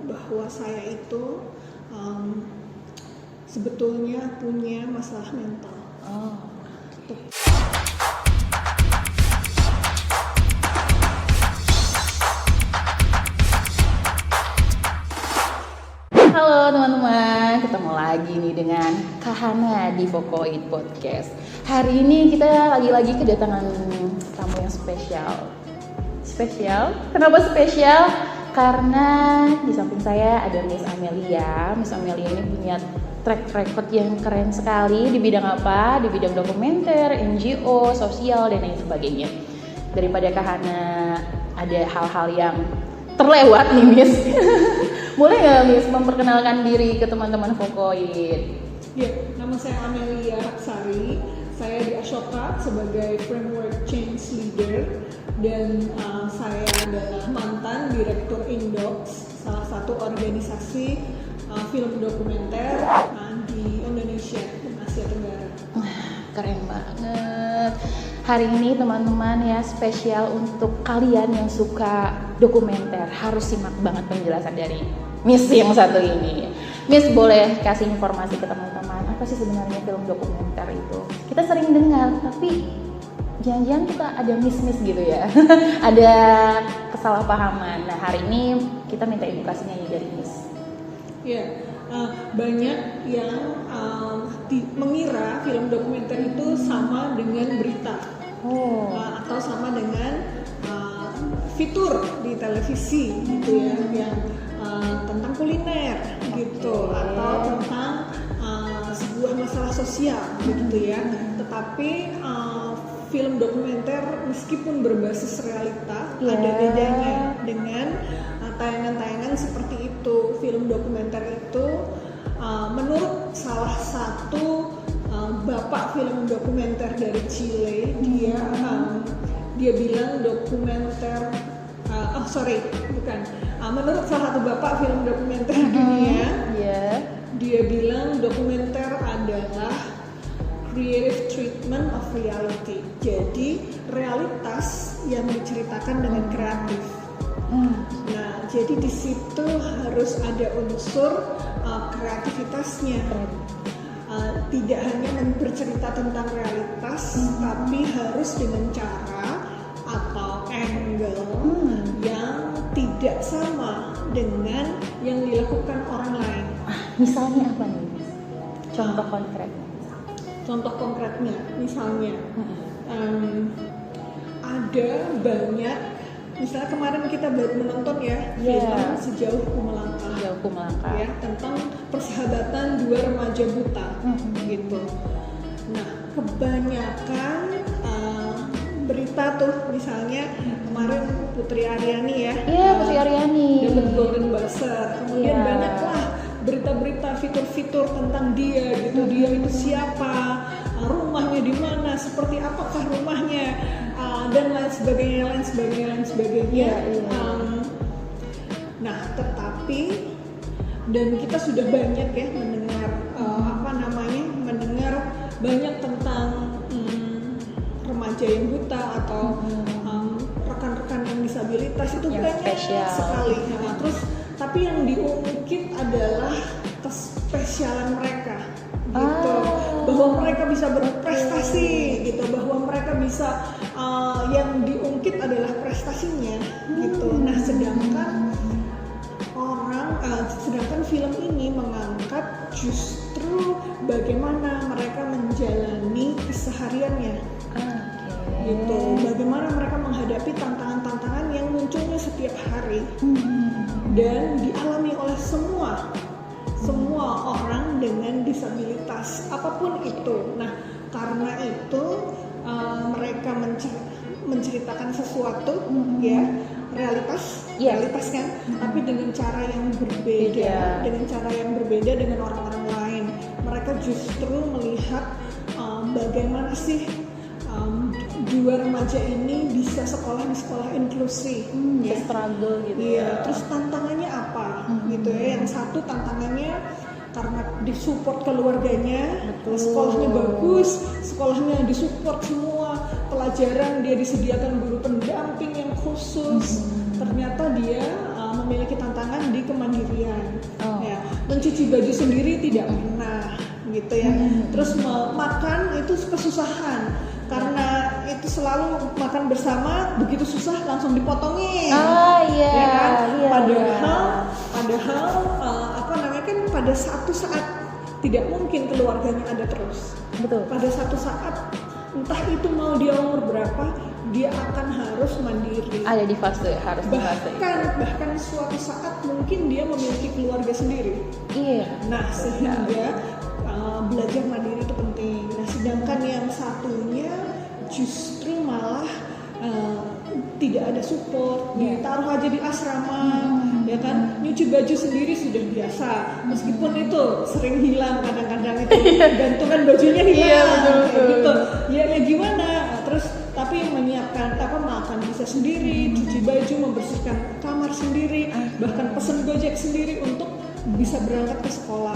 bahwa saya itu sebetulnya punya masalah mental. Halo teman-teman, ketemu lagi nih dengan Kahana di Vokoid Podcast. Hari ini kita lagi-lagi kedatangan tamu yang spesial. Spesial? Kenapa spesial? Karena di samping saya ada Miss Amelia. Miss Amelia ini punya track record yang keren sekali di bidang apa? Di bidang dokumenter, NGO, sosial, dan lain sebagainya. Daripada Kahana ada hal-hal yang terlewat nih Miss. Boleh nggak Miss memperkenalkan diri ke teman-teman Vokoid? Ya, nama saya Amelia Sari. Saya di Ashoka sebagai Framework Change Leader dan saya adalah mantan Direktur Indocs, salah satu organisasi film dokumenter di Indonesia dan Asia Tenggara. Keren banget. Hari ini teman-teman ya spesial untuk kalian yang suka dokumenter, harus simak banget penjelasan dari Miss yang satu ini. Miss boleh kasih informasi ke teman-teman, apa sih sebenarnya film dokumenter itu? Kita sering dengar, tapi jangan-jangan kita ada miss-miss gitu ya. Ada kesalahpahaman. Nah hari ini kita minta edukasinya dari Miss. Ya, banyak yang mengira film dokumenter itu sama dengan berita. Atau sama dengan fitur di televisi gitu ya, yang tentang kuliner gitu, atau tentang sebuah masalah sosial gitu ya. Tetapi film dokumenter meskipun berbasis realita ada bedanya dengan tayangan-tayangan seperti itu. Film dokumenter itu menurut salah satu bapak film dokumenter dari Chile, dia bilang dokumenter menurut salah satu bapak film dokumenter dunia, dia bilang dokumenter adalah creative treatment of reality. Jadi realitas yang diceritakan dengan kreatif. Nah, jadi di situ harus ada unsur kreativitasnya. Tidak hanya bercerita tentang realitas, tapi harus dengan cara atau angle yang tidak sama dengan yang dilakukan orang lain. Misalnya apa nih? Contoh konkretnya. Contoh konkretnya, misalnya ada banyak. Misalnya kemarin kita baru menonton film Sejauh Ku Melangkah. Ya, tentang persahabatan dua remaja buta gitu. Nah, kebanyakan berita tuh misalnya kemarin Putri Aryani Putri Aryani dapat Golden Buzzer. Kemudian banyaklah berita-berita fitur-fitur tentang dia gitu. Dia itu siapa, rumahnya di mana, seperti apakah rumahnya, dan lain sebagainya. Nah, tetapi dan kita sudah banyak mendengar mendengar banyak tentang remaja yang buta atau rekan-rekan yang disabilitas itu yang banyak spesial sekali. Nah, terus tapi yang diungkit adalah kespesialan mereka gitu, bahwa mereka bisa berprestasi gitu, bahwa mereka bisa yang diungkit adalah prestasinya gitu. Nah, sedangkan film ini mengangkat justru bagaimana mereka menjalani kesehariannya. Gitu, bagaimana mereka menghadapi tantangan-tantangan yang munculnya setiap hari dan dialami oleh semua orang dengan disabilitas apapun itu. Nah, karena itu mereka menceritakan sesuatu realitas kan, tapi dengan cara yang berbeda dengan orang-orang lain. Mereka justru melihat bagaimana sih dua remaja ini bisa sekolah di sekolah inklusi, struggle gitu. Terus tantangannya apa gitu ya? Yang satu tantangannya karena disupport keluarganya, sekolahnya bagus, sekolahnya disupport semua, pelajaran dia disediakan guru pendamping yang khusus. Ternyata dia memiliki tantangan di kemandirian. Oh. Ya, mencuci baju sendiri tidak pernah gitu ya. Terus makan itu kesusahan karena itu selalu makan bersama, begitu susah langsung dipotongin. Iya. Ya kan? Iya. Padahal apa namanya kan pada satu saat tidak mungkin keluarganya ada terus. Betul. Pada satu saat entah itu mau dia umur berapa, dia akan harus mandiri. Ada di fase harus di fase. Bahkan suatu saat mungkin dia memiliki keluarga sendiri. Iya. Nah, sehingga belajar mandiri itu penting. Nah, sedangkan yang satunya justru malah tidak ada support, ditaruh aja di asrama, ya kan, nyuci baju sendiri sudah biasa, meskipun itu sering hilang kadang-kadang itu gantungan bajunya hilang, kayak gitu, ya gimana, terus tapi menyiapkan makan bisa sendiri, cuci baju, membersihkan kamar sendiri, bahkan pesen Gojek sendiri untuk bisa berangkat ke sekolah.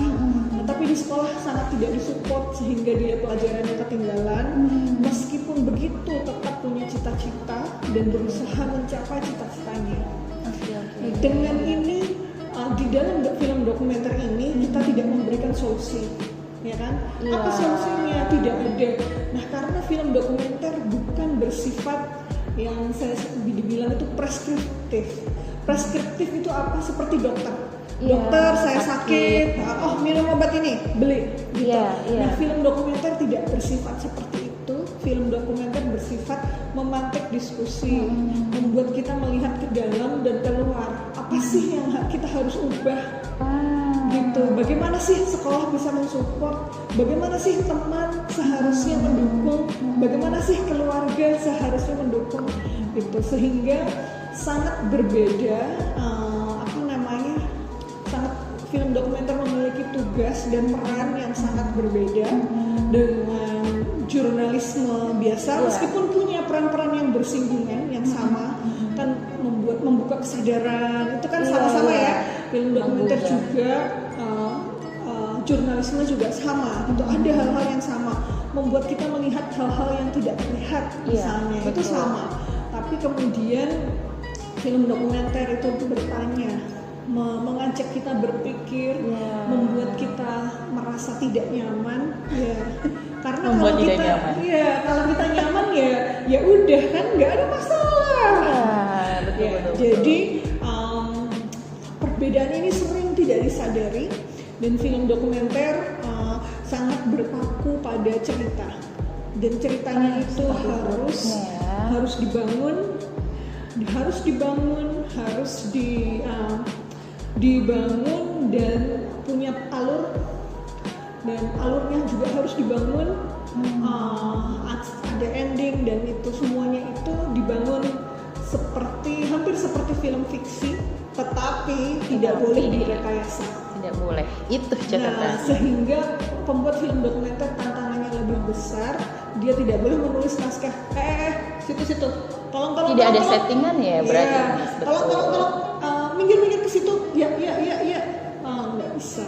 Nah, tapi di sekolah sangat tidak disupport sehingga dia pelajarannya ketinggalan. Meskipun begitu tetap punya cita-cita dan berusaha mencapai cita-citanya. Nah, dengan ini di dalam film dokumenter ini kita tidak memberikan solusi, ya kan? Apa solusinya? Tidak ada. Nah, karena film dokumenter bukan bersifat yang saya dibilang itu preskriptif. Preskriptif itu apa? Seperti dokter. Dokter, saya sakit, minum obat ini, beli. Gitu. Nah, film dokumenter tidak bersifat seperti itu. Film dokumenter bersifat memantik diskusi, membuat kita melihat ke dalam dan keluar. Apa sih yang kita harus ubah? Gitu. Bagaimana sih sekolah bisa mensupport? Bagaimana sih teman seharusnya mendukung? Bagaimana sih keluarga seharusnya mendukung? Gitu. Sehingga sangat berbeda. Film dokumenter memiliki tugas dan peran yang sangat berbeda dengan jurnalisme biasa, meskipun punya peran-peran yang bersinggungan, yang sama, kan membuka kesadaran, itu kan sama-sama ya. Film dokumenter juga, jurnalisme juga sama, gitu. Ada hal-hal yang sama, membuat kita melihat hal-hal yang tidak terlihat, misalnya, itu sama. Tapi kemudian film dokumenter itu bertanya, mengajak kita berpikir, membuat kita merasa tidak nyaman, karena kalau kita nyaman ya udah kan nggak ada masalah. Betul. Jadi perbedaan ini sering tidak disadari dan film dokumenter sangat berpaku pada cerita dan ceritanya itu harus dibangun dan punya alur, dan alurnya juga harus dibangun, ada ending, dan itu semuanya itu dibangun hampir seperti film fiksi, tetapi tidak boleh direkayasa. Tidak boleh, itu catatan. Nah, sehingga pembuat film dokumenter tantangannya lebih besar. Dia tidak boleh menulis naskah situ tolong tidak ada settingan ya berarti. Tolong minggir ke situ, ya nggak bisa.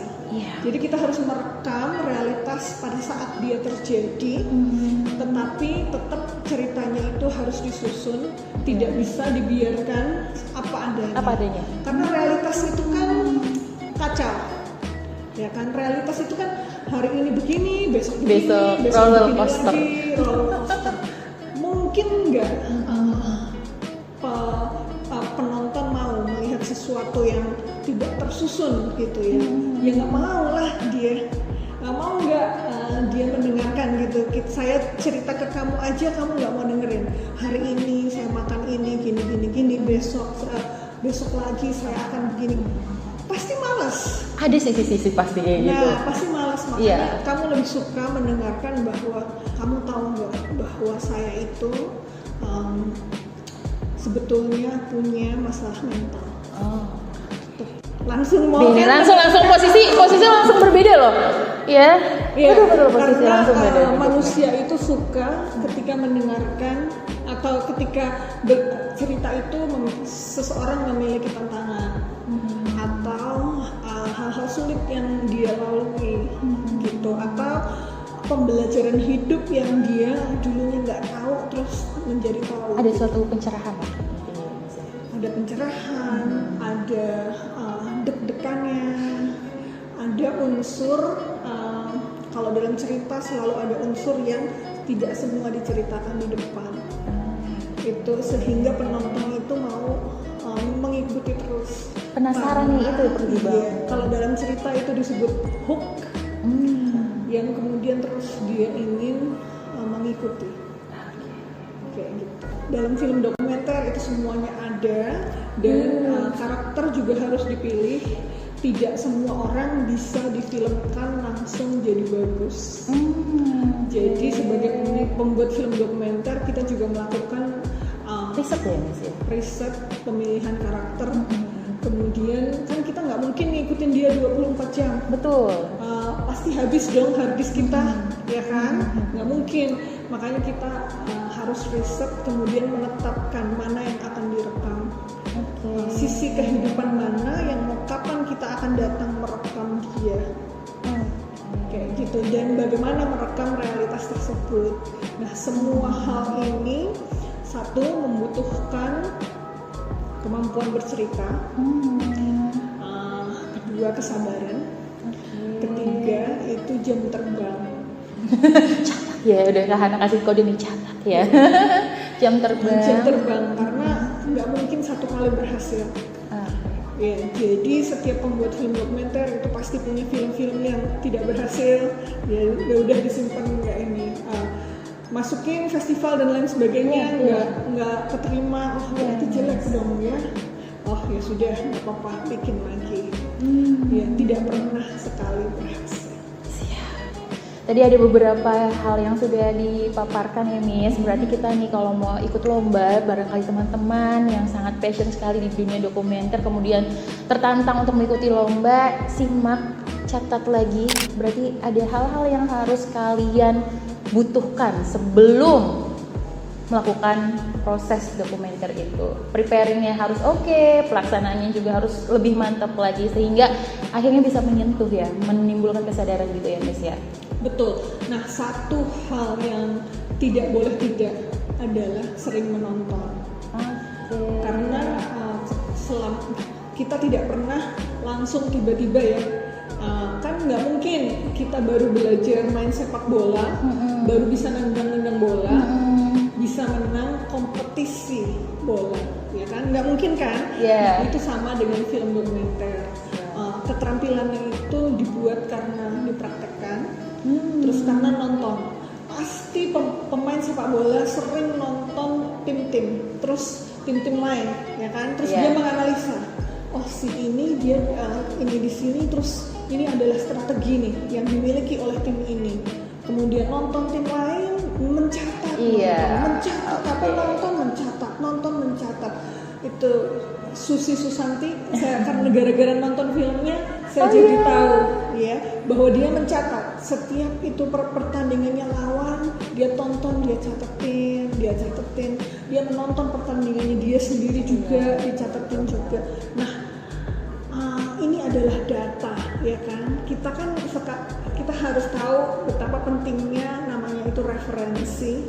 Jadi kita harus merekam realitas pada saat dia terjadi, tetapi tetap ceritanya itu harus disusun, tidak bisa dibiarkan apa adanya. Karena realitas itu kan kacau, ya kan, realitas itu kan hari ini begini, besok roller coaster. Mungkin nggak penonton mau melihat sesuatu yang tidak tersusun gitu ya. Ya nggak mau lah dia. Mau nggak dia mendengarkan gitu. Saya cerita ke kamu aja, kamu nggak mau dengerin. Hari ini saya makan ini, gini. Besok lagi saya akan begini. Pasti malas. Ada sisi-sisi pasti kayak gitu. Nah, pasti malas, makanya kamu lebih suka mendengarkan bahwa kamu tahu nggak bahwa saya itu sebetulnya punya masalah mental. Langsung posisi langsung berbeda loh. Betul posisi karena langsung beda. Manusia itu suka ketika mendengarkan atau ketika cerita itu seseorang memiliki tantangan atau hal-hal sulit yang dia lalui gitu, atau pembelajaran hidup yang dia dulunya nggak tahu terus menjadi tahu. Ada suatu pencerahan lah. Ada pencerahan, ada ada unsur kalau dalam cerita selalu ada unsur yang tidak semua diceritakan di depan. Itu sehingga penonton itu mau mengikuti terus. Penasaran nih, itu perlu dibangun. Kalau dalam cerita itu disebut hook, yang kemudian terus dia ingin mengikuti. Kayak gitu. Dalam film dokumenter itu semuanya ada, dan karakter juga harus dipilih. Tidak semua orang bisa difilmkan langsung jadi bagus. Jadi sebagai pembuat film dokumenter kita juga melakukan Riset ya Miss ya? riset pemilihan karakter. Kemudian kan kita nggak mungkin ngikutin dia 24 jam. Betul. Pasti habis dong hard disk kita, ya kan? Nggak mungkin. Makanya kita harus riset, kemudian menetapkan mana yang akan direkam. Sisi kehidupan mana yang kapan kita akan datang merekam dia. Kayak gitu. Dan bagaimana merekam realitas tersebut. Nah, semua hal ini satu membutuhkan kemampuan bercerita, kedua kesabaran, ketiga itu jam terbang. Catat ya, udah Kahana kasih kode nih, catat ya. Jam terbang Karena nggak mungkin satu kali berhasil. Ya, jadi setiap pembuat film dokumenter itu pasti punya film-film yang tidak berhasil. Ya udah disimpan nggak ini. Masukin festival dan lain sebagainya, nggak keterima, itu jelek dong ya. Ya sudah, nggak apa-apa, bikin lagi. Ya tidak pernah sekali berhasil. Tadi ada beberapa hal yang sudah dipaparkan ya Miss. Berarti kita nih kalau mau ikut lomba, barangkali teman-teman yang sangat passion sekali di dunia dokumenter kemudian tertantang untuk mengikuti lomba, simak, catat lagi. Berarti ada hal-hal yang harus kalian butuhkan sebelum melakukan proses dokumenter itu. Preparingnya harus oke, pelaksanaannya juga harus lebih mantap lagi sehingga akhirnya bisa menyentuh ya, menimbulkan kesadaran gitu ya Miss ya. Betul. Nah, satu hal yang tidak boleh tidak adalah sering menonton. Karena kita tidak pernah langsung tiba-tiba ya. Kan nggak mungkin kita baru belajar main sepak bola, baru bisa nendang bola, bisa menang kompetisi bola, ya kan? Nggak mungkin kan? Yeah. Nah, itu sama dengan film dokumenter. Keterampilannya itu dibuat karena dipraktekkan, terus karena nonton. Pasti pemain sepak bola sering nonton tim-tim, terus tim-tim lain, ya kan? Terus dia menganalisa, si ini dia ini di sini, terus ini adalah strategi nih yang dimiliki oleh tim ini. Kemudian nonton tim lain, mencatat, nonton mencatat. Itu Susi Susanti, karena gara-gara nonton filmnya saya jadi tahu ya bahwa dia mencatat setiap itu pertandingannya lawan, dia tonton, dia catetin, dia menonton pertandingannya dia sendiri juga, dicatetin juga. Nah, ini adalah data, ya kan? Kita harus tahu betapa pentingnya namanya itu referensi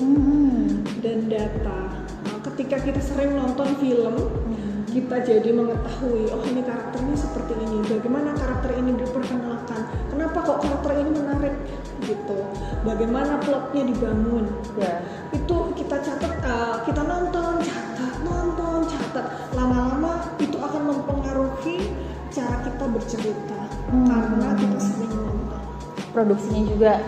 dan data. Ketika kita sering nonton film, kita jadi mengetahui, ini karakternya seperti ini, bagaimana karakter ini diperkenalkan, kenapa kok karakter ini menarik, gitu, bagaimana plotnya dibangun. Itu kita catat, kita nonton, catat, lama-lama itu akan mempengaruhi cara kita bercerita karena kita sering nonton. Produksinya juga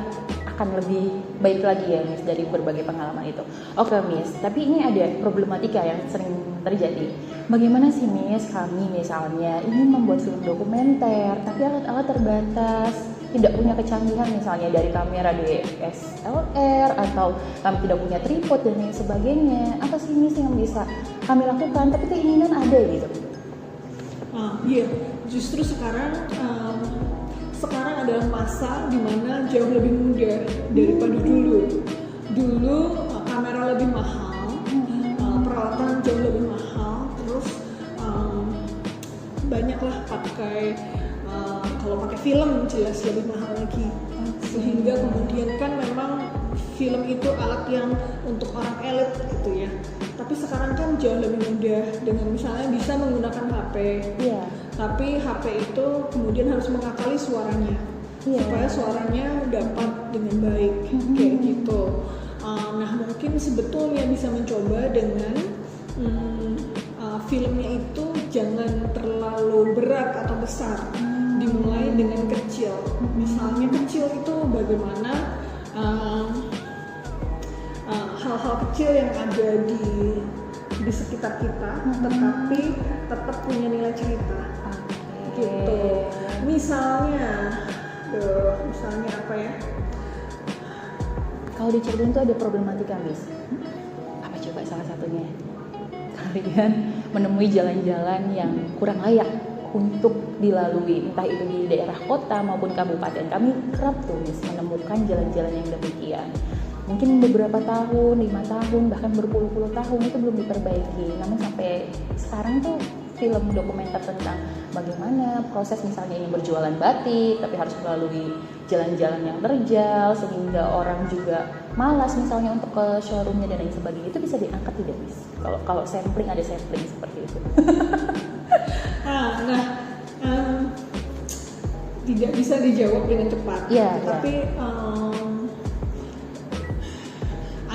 akan lebih baik lagi ya Miss dari berbagai pengalaman itu. Oke Miss, tapi ini ada problematika yang sering terjadi. Bagaimana sih Miss, kami misalnya ingin membuat film dokumenter tapi alat-alat terbatas, tidak punya kecanggihan misalnya dari kamera DSLR atau kami tidak punya tripod dan lain sebagainya. Apa sih Miss yang bisa kami lakukan tapi keinginan ada gitu? Iya, justru sekarang adalah masa dimana jauh lebih mudah daripada dulu. Dulu kamera lebih mahal, peralatan jauh lebih mahal, terus banyaklah pakai kalau pakai film jelas lebih mahal lagi. Sehingga kemudian kan memang film itu alat yang untuk orang elit gitu ya. Tapi sekarang kan jauh lebih mudah dengan misalnya bisa menggunakan HP. Iya. Tapi HP itu kemudian harus mengakali suaranya supaya suaranya dapat dengan baik kayak gitu. Nah mungkin sebetulnya bisa mencoba dengan filmnya itu jangan terlalu berat atau besar, dimulai dengan kecil. Misalnya kecil itu bagaimana hal-hal kecil yang ada di sekitar kita, tetapi tetap punya nilai cerita. Gitu. Misalnya apa ya? Kalau di Cirebon itu ada problematika, Miss. Apa coba salah satunya? Kalian menemui jalan-jalan yang kurang layak untuk dilalui, entah itu di daerah kota maupun kabupaten. Kami kerap tuh, Miss, menemukan jalan-jalan yang demikian. Mungkin beberapa tahun, 5 tahun, bahkan berpuluh-puluh tahun itu belum diperbaiki. Namun sampai sekarang tuh film dokumenter tentang bagaimana proses misalnya ini berjualan batik, tapi harus melalui jalan-jalan yang terjal sehingga orang juga malas misalnya untuk ke showroomnya dan lain sebagainya. Itu bisa diangkat tidak, Miss? Kalau sampling, ada sampling seperti itu. Tidak bisa dijawab dengan cepat. Tapi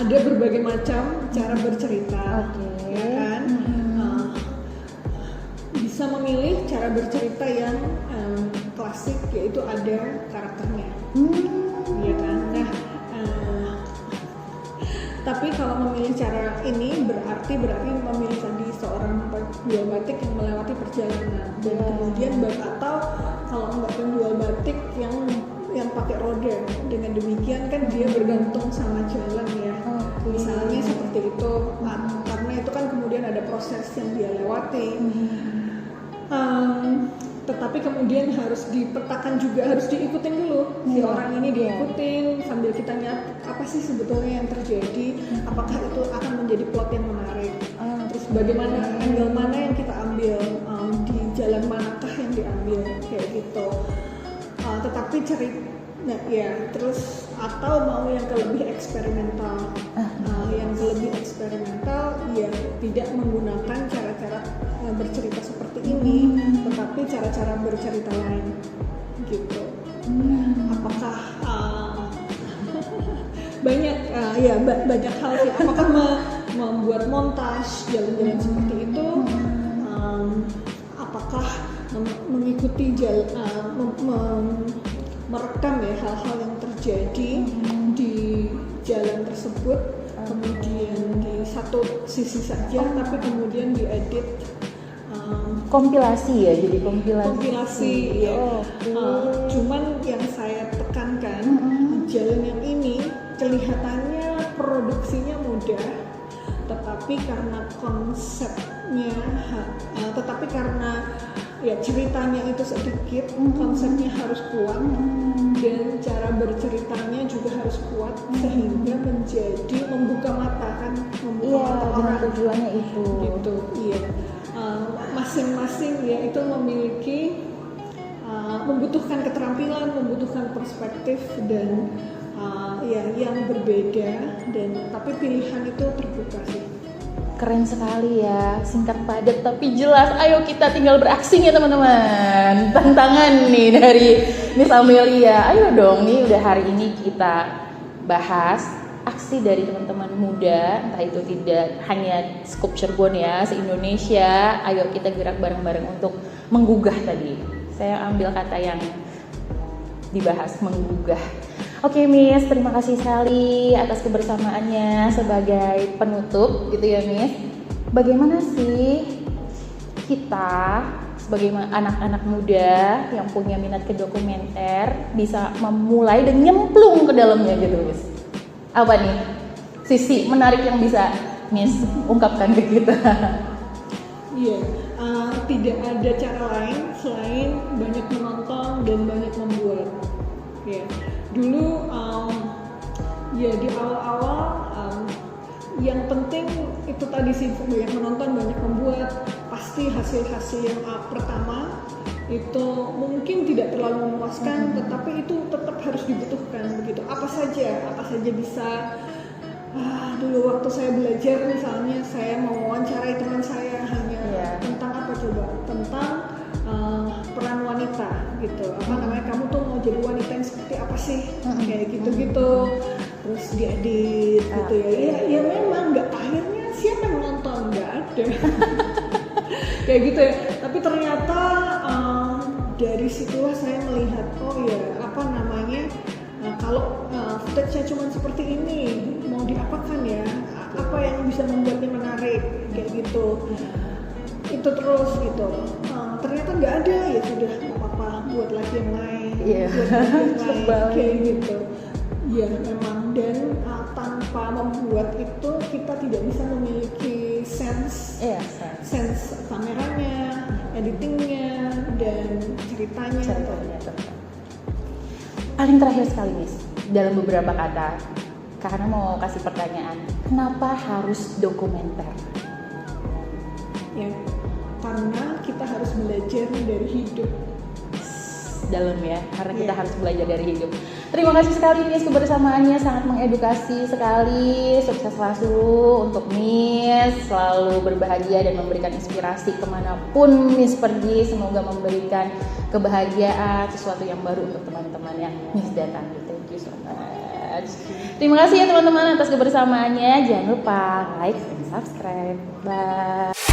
ada berbagai macam cara bercerita, ya kan? Bisa memilih cara bercerita yang klasik, yaitu ada karakternya, ya kan? Nah, tapi kalau memilih cara ini berarti memilih tadi seorang penjual batik yang melewati perjalanan dan kemudian atau kalau enggak penjual batik yang pakai roda. Dengan demikian kan dia bergantung sama jalan ya. Misalnya seperti itu, karena itu kan kemudian ada proses yang dia lewati. Tetapi kemudian harus dipetakan juga, harus diikutin dulu. Si orang ini diikutin sambil kita nyat apa sih sebetulnya yang terjadi, apakah itu akan menjadi plot yang menarik. Terus bagaimana angle mana yang kita ambil, di jalan manakah yang diambil, kayak gitu. Tetapi terus atau mau yang lebih eksperimental, ya tidak menggunakan cara-cara bercerita seperti ini, tetapi cara-cara bercerita lain, gitu. Apakah banyak hal sih. Apakah membuat montage jalan-jalan seperti itu? Apakah mengikuti merekam ya hal-hal yang terjadi di jalan tersebut, kemudian di satu sisi saja, tapi kemudian diedit, kompilasi ya, jadi kompilasi ya. Cuman yang saya tekankan, jalan yang ini kelihatannya produksinya mudah, tetapi karena karena ya ceritanya itu sedikit, konsepnya harus kuat dan cara berceritanya juga harus kuat, sehingga membuka mata orang. Tujuannya itu. Gitu, iya. Masing-masing ya itu memiliki membutuhkan keterampilan, membutuhkan perspektif dan yang berbeda, tapi pilihan itu terbuka sih. Keren sekali ya, singkat padat tapi jelas. Ayo kita tinggal beraksi ya teman-teman. Tantangan nih dari Miss Amelia. Ayo dong, nih udah hari ini kita bahas aksi dari teman-teman muda, entah itu tidak hanya Skup Cirebon ya, se-Indonesia. Ayo kita gerak bareng-bareng untuk menggugah tadi. Saya ambil kata yang dibahas, menggugah. Oke Miss, terima kasih sekali atas kebersamaannya sebagai penutup gitu ya Miss. Bagaimana sih kita sebagai anak-anak muda yang punya minat ke dokumenter bisa memulai dan nyemplung ke dalamnya gitu Miss? Apa nih sisi menarik yang bisa Miss ungkapkan ke kita? Iya, tidak ada cara lain selain banyak menonton dan banyak membuat. Ya. Dulu di awal-awal yang penting itu tadi sih, banyak menonton, banyak membuat. Pasti hasil-hasil yang pertama itu mungkin tidak terlalu memuaskan, tetapi itu tetap harus dibutuhkan begitu. Apa saja bisa dulu waktu saya belajar misalnya saya mau wawancarai teman saya hanya tentang apa coba? Tentang peran wanita gitu. Apa namanya, kamu tuh mau jadi wanita yang seperti apa sih? Kayak gitu-gitu. Terus diedit gitu ya. Ya memang nggak, akhirnya siapa yang nonton? Nggak ada. Kayak gitu ya. Tapi ternyata dari situlah saya melihat, oh ya apa namanya, kalau footage-nya cuma seperti ini, mau diapakan ya? Apa yang bisa membuatnya menarik? Kayak gitu. Itu terus gitu. Ternyata nggak ada, ya sudah nggak apa-apa, buat lagi yang lain, buat lagi yang lain, kayak gitu. Ya memang, dan tanpa membuat itu kita tidak bisa memiliki sense kameranya, editingnya, dan ceritanya. Paling terakhir sekali Miss, dalam beberapa kata, karena mau kasih pertanyaan, kenapa harus dokumenter? Ya, karena kita harus belajar dari hidup. Dalam ya, karena kita harus belajar dari hidup. Terima kasih sekali Miss kebersamaannya, sangat mengedukasi sekali. Sukses selalu untuk Miss, selalu berbahagia dan memberikan inspirasi kemanapun Miss pergi. Semoga memberikan kebahagiaan, sesuatu yang baru untuk teman-teman yang Miss datangi. Thank you so much. Terima kasih ya teman-teman atas kebersamaannya. Jangan lupa like dan subscribe. Bye.